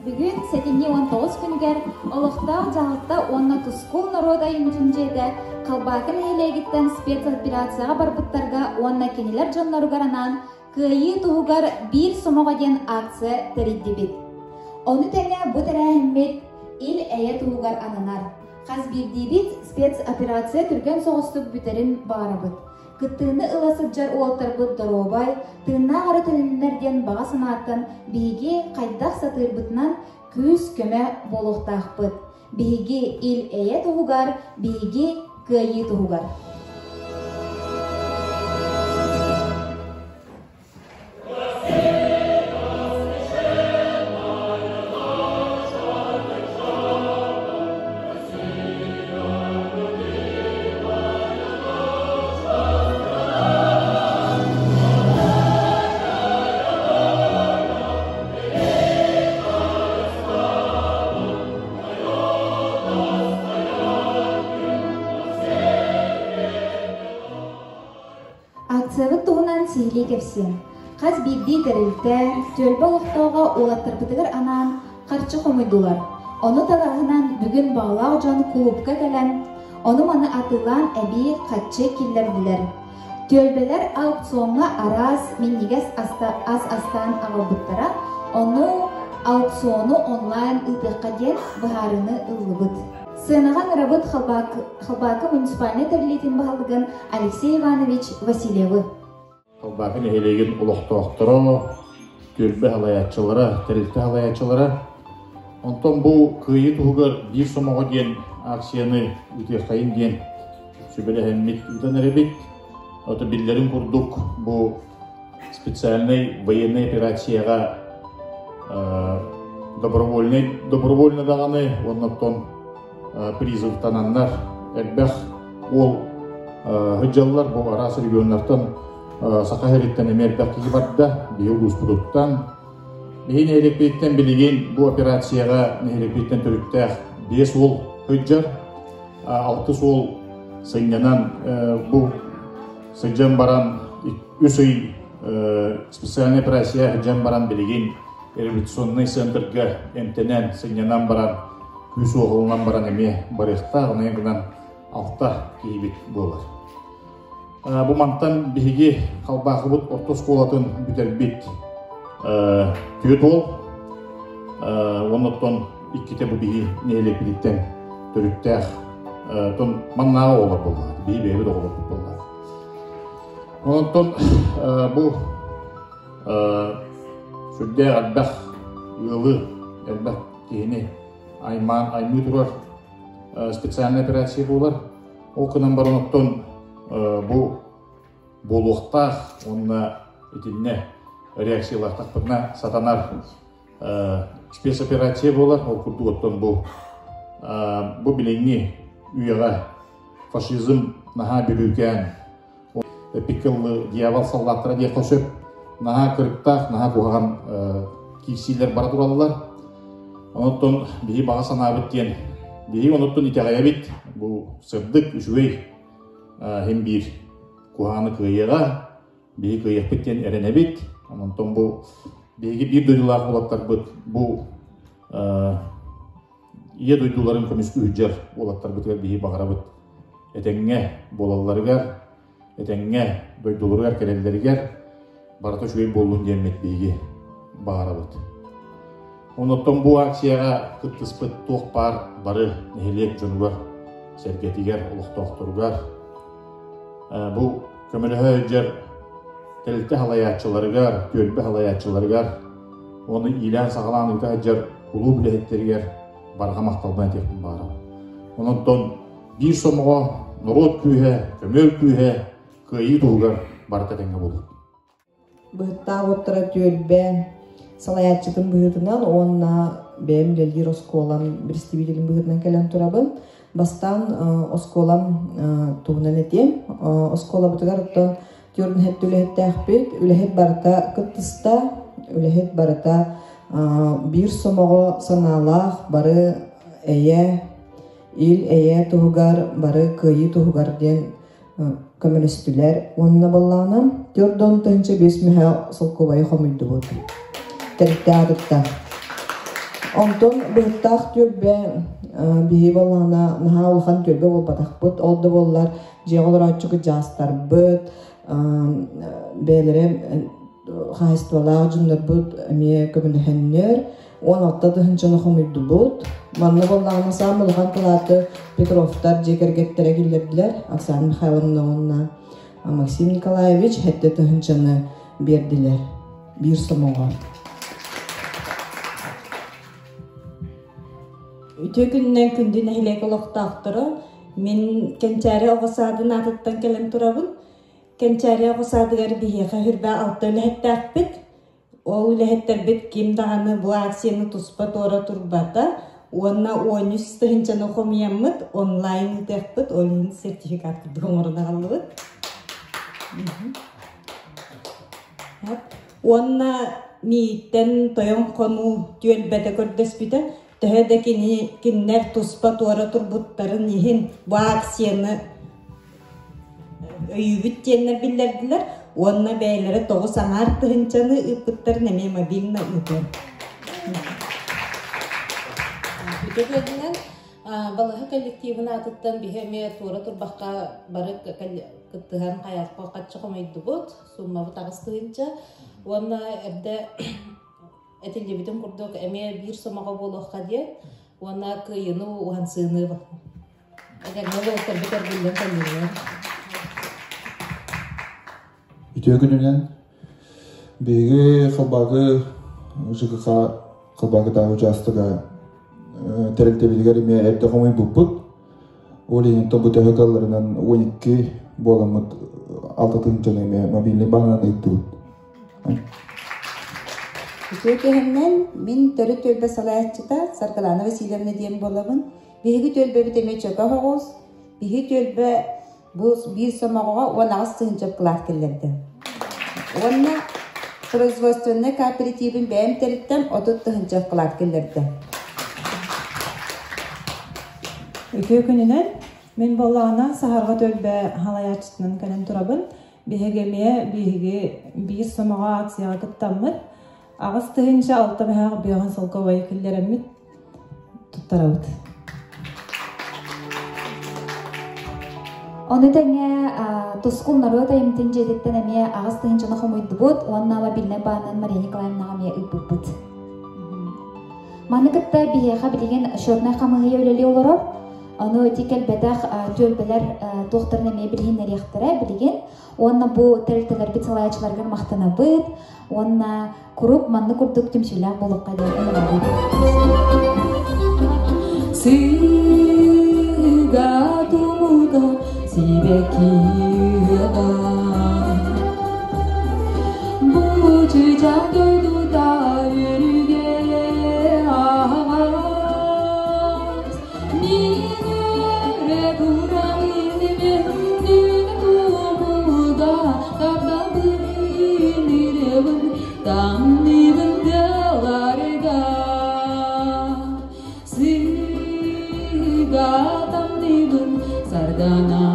Бүгін 7-19 күнгер олықтау жағылтта онна тұскул народайын жүнжеді қалбақын елегіттен спецоперацияға барбыттарға онна кенелер жонларыгаранан күйі туғығар бір сомоға ден акция тәрідді бит. Оны тәңе бұт әрәхіммет ил әйе туғығар ананар. Қаз бірді бит спецоперация түрген соғыстық бүтерін бағарабыт. Кыттыны ыласыджар уолтар бұд доробай, тыынна ары төнінлерден баға санатын биге қайдақ сатыр бұтынан күз көмә болуқтақ бұд. Биге ил әйе туғығар, биге күйі туғығар. Акциявыт туғынан сейлі кепсен. Қаз бірді тәрілді, төлбі олықтауға олаттырбытығыр анан қарчы қомыйдылар. Оны талағынан бүгін бағлау жан клубқа кәлін, оны маны атылан әбі қатчы келдерділер. Төлбелер аукционға араз меннегес аз астан ағылбыттара, оны аукциону онлайн ұтыққа ден бұхарыны ұлыбыт. Сынаған рабыт Халбакы муниципальный тәрлетін бағалығын Алексей Иванович Васильевы. Халбакын әйелеген ұлықтауқтыры, төлбі халаятчылары, тәрілті халаятчылары. Онтан бұл күйі тұғығыр бір сомаға ден акцияны өте қайын ден сөбелі әммет ұлдан әребет. Оты білдерін құрдық бұл специальный военный операцияға добровольны дағаны, оннаттан призыв тананнар, әлбәқ ол ғыджалылар бұл арасы регионлартан сақағыреттен әмәрбәқ кеге барды, бейіл ұспұдыттан. Бейін әйлекпейттен білеген бұл операцияға әйлекпейттен түріктәқ 5 ол ғыджар, 6 ол сыңнанан бұл сыңжан баран, 3 үй специальный операция ғыджан баран білеген революционный центрға әмтенен сыңнанан баран күс оғылынан баран әме барықта ғынайыңғынан алта кейбет болар. Бұл мантан бігі қалбақы бұд орта сколатын бүтер бет түйет ол. Оннаттан иккете бұл бігі нейлек білеттен түріктәқ маннаға олар болар, бігі бәйбі де олар болар. Оннаттан бұл сүрде әлбәқ ұлы әлбәқ кейіне аймы тұрар специальный операция болар. Ол күнен барынықтан бұл болуқтақ, онына етіліне реакциялақтақ біріне сатанар спецоперация болар. Ол күрдіғыттан бұл біленге үйеға фашизм наға білуген пикілі дьявол саллаттыра де қосып наға кіріктақ, наға бұған кейсейлер бара тұралылар. Оныттан бейі баға санабыттен, бейі оныттан итеғая бит, бұл сырдық үшуей hem bir kuhanı kıyığa, bir kıyıq bitten erene bit. Ondan bu bir duydular olatlar bu iyi duyduların komiski hüccar olatlar bit bir bağıra bit. Etenge bolalarıgar, etenge duydularıgar kerellerigar, barata şöyle bolun demet bir bağıra bit. Ondan bu aksiyaya kıtıspıt toğpar barı neheliyek jonugar, sergetigar, uluqtoqturugar. Bu kömülühü hüccar təlti halayatçılarıgar, tölbü halayatçılarıgar, onu ilan sağlanıqda hüccar ulu bilehetterigar barğa maqtalban etepin bağıra. Ondan bir somuğa nurot kүйhe, kömül kүйhe, kıyı tuğugar barıta denge bulur. Бұғытта оттыра тölbü salayatçıdın бұғытынан, onunla benim gelgi Roskolam представителин бұғытынан kelen turabın. Бастан осколам тугнан этем, оскола бутагар оттон тёрн хет үлехетте ахпет, үлехет барата кыттыста, үлехет барата бир сомого саналах бары эйе, ил эйе тугар, бары кыйы тугар ден kömürüstüler. Onunla ballanam 4-10 5 mehe solkovayı homuydu bu. Terikte adıtta. Ondan bıhtaq tölbe bihi ballana naha olhan tölbe ol batak bıt. Oldu bollar jeğolar açıkı jastar bıt. Beylere haistvala cümler bıt. Emiye kömürühenler. 16 hınçını homuydu bıt. Manna ballana sağım olhan kılatı Petrovtar jekergettere gillerdiler. Aksana Mikhailovna onunla Maksim Nikolaevich hette hınçını berdiler. Bir somoğa. Tökünden kündün ehlek oloqtaqtırı. Men kençari oğasadın atıttan kelem turabın. Kençari oğasadıgar bihiqa hürbä altı lehettak bit. O lehettar bit kim dağını bu aksiyonu tuspa tora turbata. Ona 13 hınçanı xomiyamıt online tekbit. Onun sertifikat kudumuruna qalıbıt. Ona miyitten toyon konu tüelbete kördespite. Töhede kinler tuspa tora turbutların yihin bu aksiyonu öýübüt diyenler billerdiler. Ona beylere 9 ağartı hınçanı ıpıttar neme mobilna ıpın. Bütübödünen balığı kollektivin atıttan biheme tora turbaqqa barık kıttıhan hayatqa qaççıqamaydı bot. Summa bu tağıstığınca. Ona evde etilde bütün kurduk eme bir somağa boluqqa diye. Ona kıyını uhan sığını bak. Eğer ne boluklar biter bilden kalıyor. Ütügününen bege xabağı jıgıqa xabağı da ucastıga terikte bilgiler eme evde homoy buput. Oleyin tobu tehgallarından 12 bolamıt 6 eme mobilni banan etdi. Tökehenden min törü tölbe salayatçıda Sarkalana Vasilyevna diyen bolamın. Bihi tölbe biteme çöka hoğuz. Bihi tölbe bu bir somağa ona sığınca kılak kellerdi. Ona производственный кооперативин бәйім теріттен отут тұхынчақ кылак келерді. Ökü gününen men bollağına saharga tölbe halayatçısının kalen turabın. Bihegemiye bir somağa aksiyaga kıttanmıt. Ağız tıhınca altta behağ biyoğun solkovayı külleremit tuttarabıt. Onu tenge tuskul naroda imtin jeditten emiye ağız tıhınca naxamuydu bud. Onunla bilne bağının Mariya Nikolaevna amiye ıbbıbbıt. Manıkıtta biheqa bilgen şörtnay qamıgıya öleli olurur. Onu tikel bedaq tölbeler doktorun emiye bilginler yaxtıra bilgen. Onunla bu teriteler bit salayacılargan maqtana bıt. Onunla kurup manlı kurduk tümsüylaq boluqqa diyen emiye. Siga tumuda sibekiga bu çiçek duydu da yürüge ağaz minere duramini tumuda kapta binirevin damnivin delarga siga damnivin sardana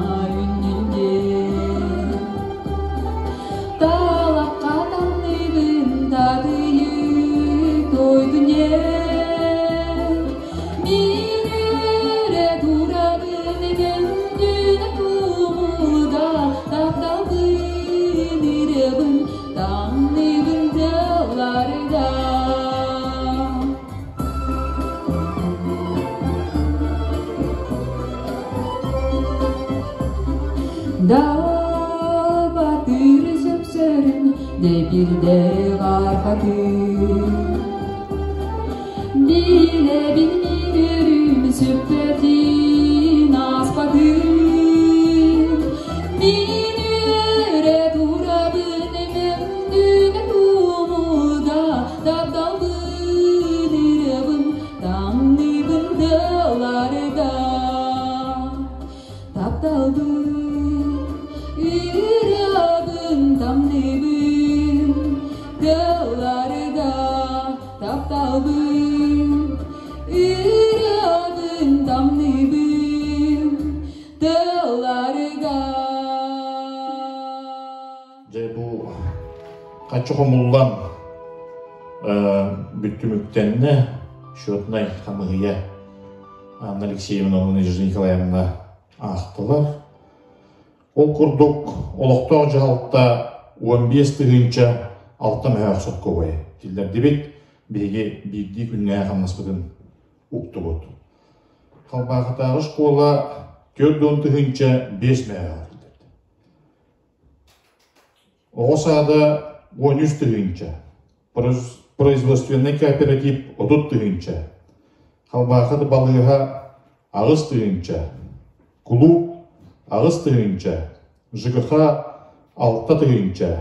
Dağ bakır söpsörün de bir de garkatır Dile bilmiyorum süppetin aspatır Minüre durabın emendüne tumuda Dabdalbın irabın damnibın dağlarda Dabdalbın irabın damnibın dağlarda Dabdalbın irabın damnibın dağlarda Kaçı homullan büttümüktenne şotnay hamıya Anna Алексеевна Надежда Николаевна ақтылар. Ол курдук олоқтоо жалта 15 тыгынча алта мәһәк сотко бой. Тилдер дебет беге бидди күннә хамнаспыдын уктубут. Халбагытагы школа 4 тыгынча 5 мәһәк. Осада 13 тыгынча. Производственный кооператив 30 тыгынча. Халбагыты балыга агыс тыгынча. Клуб агыс тыгынча. ЖКХ 6 тыгынча.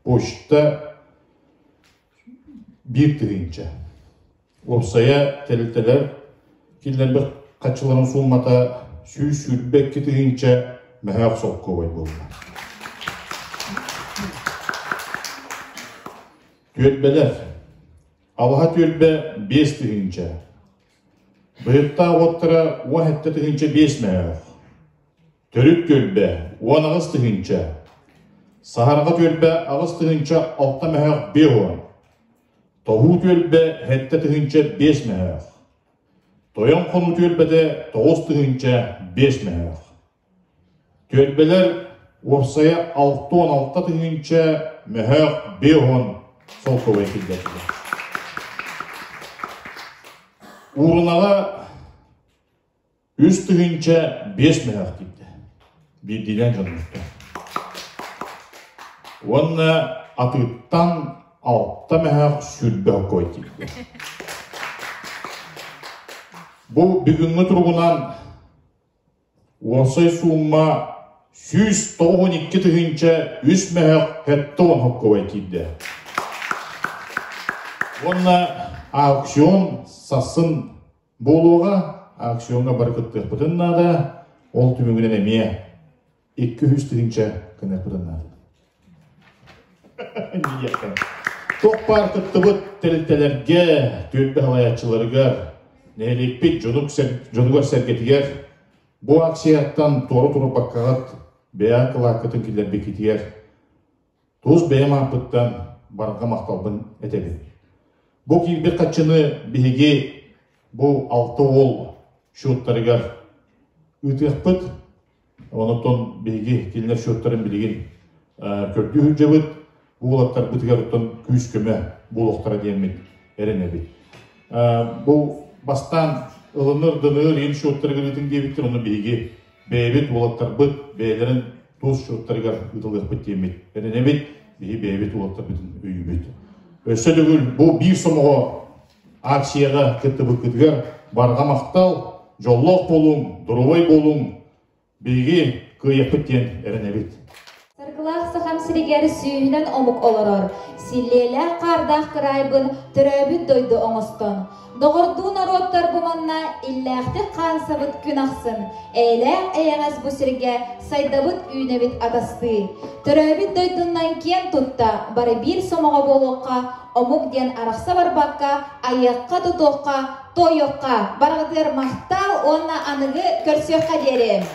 Почта 1 тыгынча. Опсая телетелер килдер бир качыларын суммата сүйбек тыгынча мәһәк сокко бой болду. Түйетбелер. Алға түйетбе 5 тыгынча. Быйытта оттыра 17 тыгынча 5 мәһәк. Төрүт түйетбе 10 тыгынча. Сахарға түйетбе 6 тыгынча 6 мәһәк 5. Тоғу түйетбе 7 тыгынча 5 мәһәк. Тоян қону түйетбеде 9 тыгынча 5 мәһәк. Түйетбелер опсая 6-16 тыгынча мәһәк 5. Солковый килдетті. Урынаға 3 тыгынча 5 мәһәк килді. Биддилен жанымызды. Онна атыттан 6 мәһәк сүрбе кой килді. Бұл бүгінгі тұрғынан осай сумма 192 тыгынча 3 мәһәк 7 кой килді. Онна аукцион сасын болуға, аукционға барқытты бұтыннада, ол түмігінен әме 200 тыгынча кінер бұтыннада. Тоқ барқытты бұт тәрілтелерге, түйетбе халаятчыларығар, нәйлекпет жонуғар сәргетігер, бұл акцияттан торы-торы баққағат, бәя қылақытын келер бекетігер, тұз бәя мақпыттан барға мақталбын әтебін. Бұл кейбір қатшыны бігеге бұл 6 ол шоттарығар үтіқпіт. Онықтан бігеге келінер шоттарын білген көрді хүджебіт. Бұл олаттар бұтығар ұттан күйіс көмі бұл оқтара деймін әрін әбет. Бұл бастан ылыныр, дынығыр, ел шоттарығар үтін дейбіттер. Оны бігеге бәйбет олаттар бұт, бәйлерін тұз шоттарығар үтілғық бұт деймін әрін әбет. Бігеге бәйбет олаттар бұтын өйі бүт. Өсі дүгіл бұл бір сомығы акцияға кетті бүкітігер барға мақтал, жоллық болуң, дұрывай болуң, бейге көйепіттен әрін әбет. Сарқылақ сақам сірегері сүйінен омық оларар. Силлелі қардақ қырайбын түрәбіт дойды оңыстан. Доғырду народтар бұманна илләқті қансабыт күн ақсын. Әйләқ әйәңіз бұсірге сайдабыт үйнебіт атасты. Түрәбіт дойдыңнан кен тұтта бары бір сомаға болуққа, омық ден арақса бар баққа, аяққа тұтуққа, тойыққа, барғыдыр мақтал онна анығы көрсеққа дерім.